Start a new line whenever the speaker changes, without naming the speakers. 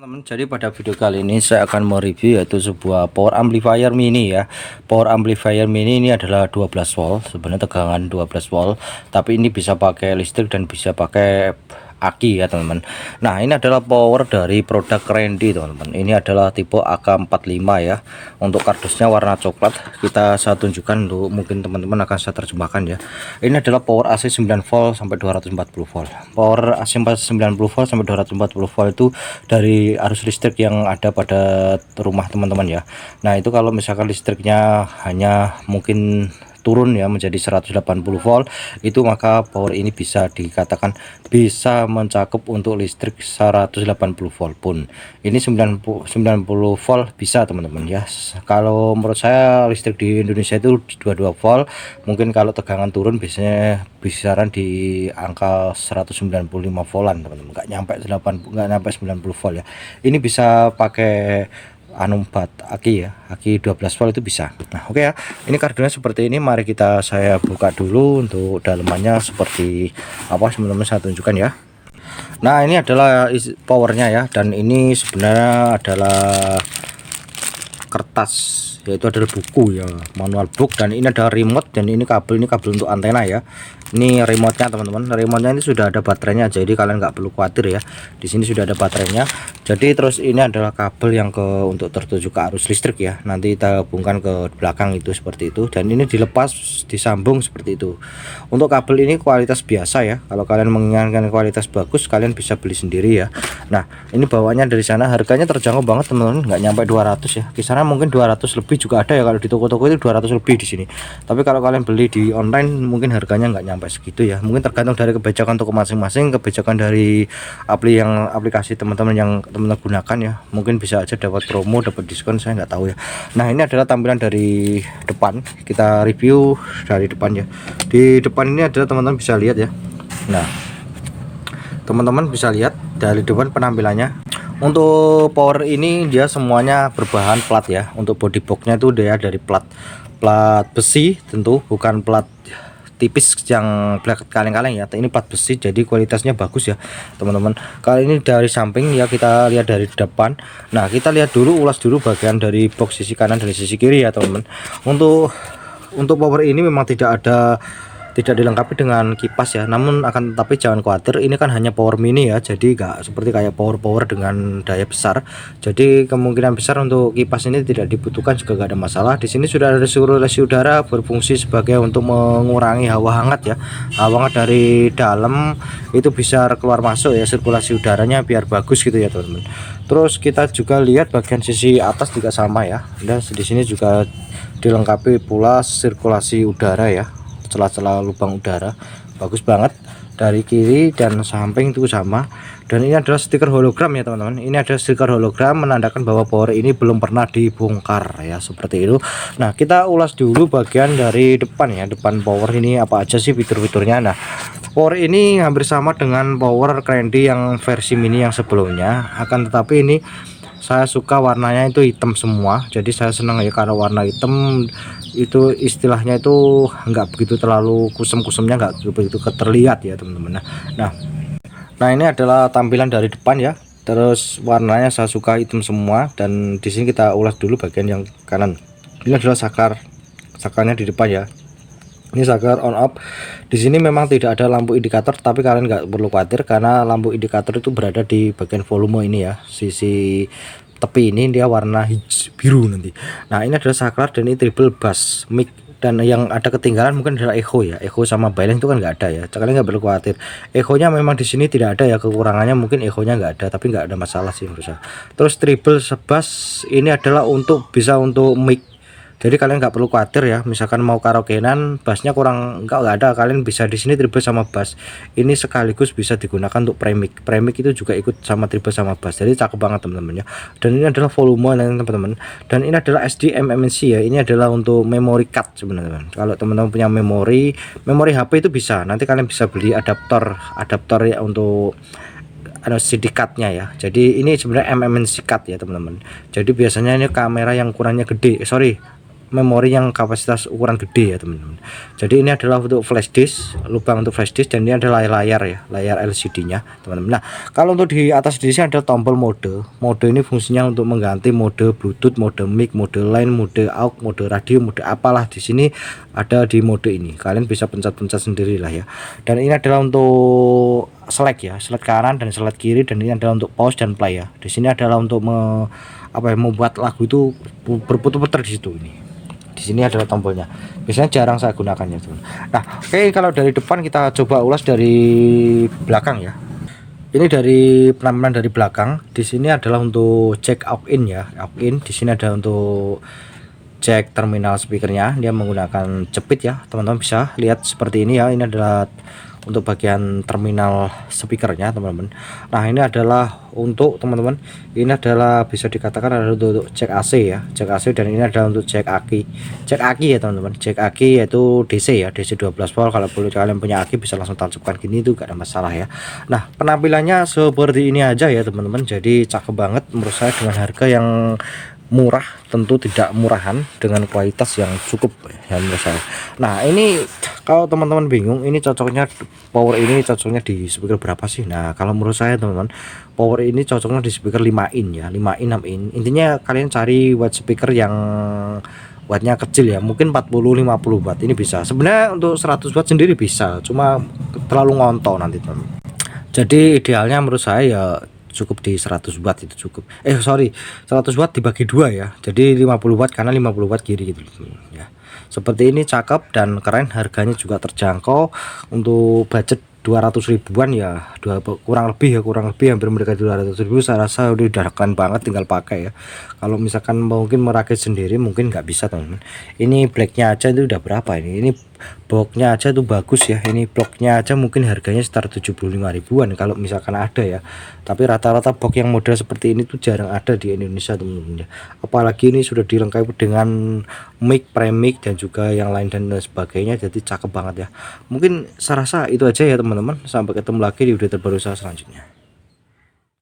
Teman-teman, jadi pada video kali ini saya akan mereview yaitu sebuah power amplifier mini ya. Power amplifier mini ini adalah 12 volt, sebenarnya tegangan 12 volt, tapi ini bisa pakai listrik dan bisa pakai aki ya teman-teman. Nah, ini adalah power dari produk Randy teman-teman. Ini adalah tipe AK45 ya. Untuk kardusnya warna coklat. Saya tunjukkan dulu, mungkin teman-teman akan saya terjemahkan ya. Ini adalah power AC 9 volt sampai 240 volt. Power AC 90 volt sampai 240 volt itu dari arus listrik yang ada pada rumah teman-teman ya. Nah, itu kalau misalkan listriknya hanya mungkin turun ya menjadi 180 volt, itu maka power ini bisa dikatakan bisa mencakup untuk listrik 180 volt pun. Ini 90 volt bisa teman-teman ya. Kalau menurut saya listrik di Indonesia itu 22 volt, mungkin kalau tegangan turun biasanya bisaran di angka 195 voltan teman-teman, nggak nyampe 90 volt ya. Ini bisa pakai aki ya, aki 12 volt itu bisa. Nah, oke ya, ini kardusnya seperti ini. Mari saya buka dulu untuk dalemannya seperti apa teman-teman, saya tunjukkan ya. Nah, ini adalah powernya ya, dan ini sebenarnya adalah kertas, yaitu adalah buku ya, manual book, dan ini ada remote, dan ini kabel untuk antena ya. Ini remote-nya teman-teman. Remote-nya ini sudah ada baterainya, jadi kalian nggak perlu khawatir ya. Di sini sudah ada baterainya. Jadi terus ini adalah kabel yang untuk tertuju ke arus listrik ya. Nanti kita hubungkan ke belakang itu seperti itu, dan ini dilepas disambung seperti itu. Untuk kabel ini kualitas biasa ya. Kalau kalian menginginkan kualitas bagus, kalian bisa beli sendiri ya. Nah, ini bawaannya dari sana. Harganya terjangkau banget teman-teman, nggak nyampe 200 ya. Kisaran mungkin 200 lebih juga ada ya. Kalau di toko-toko itu 200 lebih di sini. Tapi kalau kalian beli di online mungkin harganya nggak nyampe segitu ya. Mungkin tergantung dari kebijakan toko masing-masing, kebijakan dari aplikasi teman-teman yang teman-teman gunakan ya. Mungkin bisa aja dapat promo, dapat diskon, saya nggak tahu ya. Nah, ini adalah tampilan dari depan. Kita review dari depan ya. Di depan ini adalah teman-teman bisa lihat ya. Nah, teman-teman bisa lihat dari depan penampilannya. Untuk power ini dia semuanya berbahan plat ya. Untuk body boxnya itu dia dari plat besi, tentu bukan plat tipis yang black kaleng-kaleng ya. Ini plat besi, jadi kualitasnya bagus ya teman-teman. Kali ini dari samping ya, kita lihat dari depan. Nah, kita lihat dulu, ulas dulu bagian dari box sisi kanan dan sisi kiri ya teman-teman. Untuk power ini memang tidak dilengkapi dengan kipas ya, namun tapi jangan khawatir, ini kan hanya power mini ya, jadi nggak seperti kayak power dengan daya besar. Jadi kemungkinan besar untuk kipas ini tidak dibutuhkan, juga nggak ada masalah. Di sini sudah ada sirkulasi udara, berfungsi sebagai untuk mengurangi hawa hangat ya. Hawa hangat dari dalam itu bisa keluar masuk ya, sirkulasi udaranya biar bagus gitu ya teman-teman. Terus kita juga lihat bagian sisi atas juga sama ya. Dan di sini juga dilengkapi pula sirkulasi udara ya, celah-celah lubang udara, bagus banget. Dari kiri dan samping itu sama. Dan ini adalah stiker hologram ya teman-teman. Ini ada stiker hologram menandakan bahwa power ini belum pernah dibongkar ya, seperti itu. Nah, kita ulas dulu bagian dari depan ya. Depan power ini apa aja sih fitur-fiturnya. Nah, power ini hampir sama dengan power Randy yang versi mini yang sebelumnya, akan tetapi ini saya suka warnanya itu hitam semua. Jadi saya senang ya karena warna hitam itu istilahnya itu nggak begitu terlalu kusem-kusemnya, nggak begitu terlihat ya teman-teman. Nah, ini adalah tampilan dari depan ya. Terus warnanya saya suka hitam semua, dan di sini kita ulas dulu bagian yang kanan. Ini adalah sakarnya di depan ya. Ini saklar on off. Di sini memang tidak ada lampu indikator, tapi kalian nggak perlu khawatir karena lampu indikator itu berada di bagian volume ini ya. Sisi tepi ini dia warna biru nanti. Nah, ini adalah saklar, dan ini triple bass mic, dan yang ada ketinggalan mungkin adalah echo ya. Echo sama balance itu kan nggak ada ya. Kalian nggak perlu khawatir. Echo-nya memang di sini tidak ada ya, kekurangannya mungkin echo-nya nggak ada, tapi nggak ada masalah sih menurut saya. Terus triple bass ini adalah bisa untuk mic. Jadi kalian nggak perlu khawatir ya, misalkan mau karaokean bassnya kurang, nggak ada. Kalian bisa di sini triple sama bass. Ini sekaligus bisa digunakan untuk premic. Premic itu juga ikut sama triple sama bass. Jadi cakep banget teman-teman ya. Dan ini adalah volume teman-teman. Dan ini adalah SDMMC ya. Ini adalah untuk memory card sebenarnya. Kalau teman-teman punya memori HP itu bisa. Nanti kalian bisa beli adaptor ya untuk CD card-nya ya. Jadi ini sebenarnya MMC card ya teman-teman. Jadi biasanya ini kamera yang ukurannya gede, memori yang kapasitas ukuran gede ya teman-teman. Jadi ini adalah untuk flash disk, lubang untuk flash disk, dan ini adalah layar ya, layar LCD-nya teman-teman. Nah, kalau untuk di atas di sini ada tombol mode. Mode ini fungsinya untuk mengganti mode Bluetooth, mode mic, mode line, mode aux, mode radio, mode apalah di sini ada di mode ini. Kalian bisa pencet-pencet sendiri lah ya. Dan ini adalah untuk select ya, select kanan dan select kiri, dan ini adalah untuk pause dan play ya. Di sini adalah untuk membuat lagu itu berputar-putar di situ ini. Di sini adalah tombolnya. Biasanya jarang saya gunakannya, teman. Nah, oke, kalau dari depan kita coba ulas dari belakang ya. Ini dari penampilan dari belakang. Di sini adalah untuk jack aux in ya, aux in. Di sini ada untuk cek terminal speakernya, dia menggunakan jepit ya, teman-teman bisa lihat seperti ini ya. Ini adalah untuk bagian terminal speakernya teman-teman. Nah, ini adalah untuk teman-teman, ini adalah bisa dikatakan adalah untuk cek AC ya, cek AC, dan ini adalah untuk cek aki, cek aki ya teman-teman. Cek aki yaitu DC ya, DC 12 volt. Kalau kalian punya aki bisa langsung tancapkan gini, itu gak ada masalah ya. Nah, penampilannya seperti ini aja ya teman-teman. Jadi cakep banget menurut saya, dengan harga yang murah, tentu tidak murahan, dengan kualitas yang cukup ya menurut saya. Nah, ini kalau teman-teman bingung ini cocoknya power ini cocoknya di speaker berapa sih. Nah, kalau menurut saya teman-teman, power ini cocoknya di speaker 5 in ya, 5 in 6 in. Intinya kalian cari watt speaker yang wattnya kecil ya, mungkin 40-50 watt ini bisa. Sebenarnya untuk 100 watt sendiri bisa, cuma terlalu ngontok nanti teman. Jadi idealnya menurut saya ya cukup di 100 watt itu cukup. 100 watt dibagi dua ya. Jadi 50 watt kanan, 50 watt kiri gitu ya. Seperti ini cakep dan keren, harganya juga terjangkau untuk budget 200 ribuan ya, kurang lebih hampir mendekati 200 ribu. Saya rasa udah keren banget, tinggal pakai ya. Kalau misalkan mungkin merakit sendiri mungkin nggak bisa teman-teman. Ini blacknya aja itu udah berapa ini boxnya aja tuh bagus ya. Ini bloknya aja mungkin harganya sekitar 75 ribuan kalau misalkan ada ya. Tapi rata-rata box yang model seperti ini tuh jarang ada di Indonesia teman-teman ya. Apalagi ini sudah dilengkapi dengan mic, premic, dan juga yang lain dan sebagainya. Jadi cakep banget ya. Mungkin saya rasa itu aja ya teman-teman. Sampai ketemu lagi di video terbaru saya selanjutnya.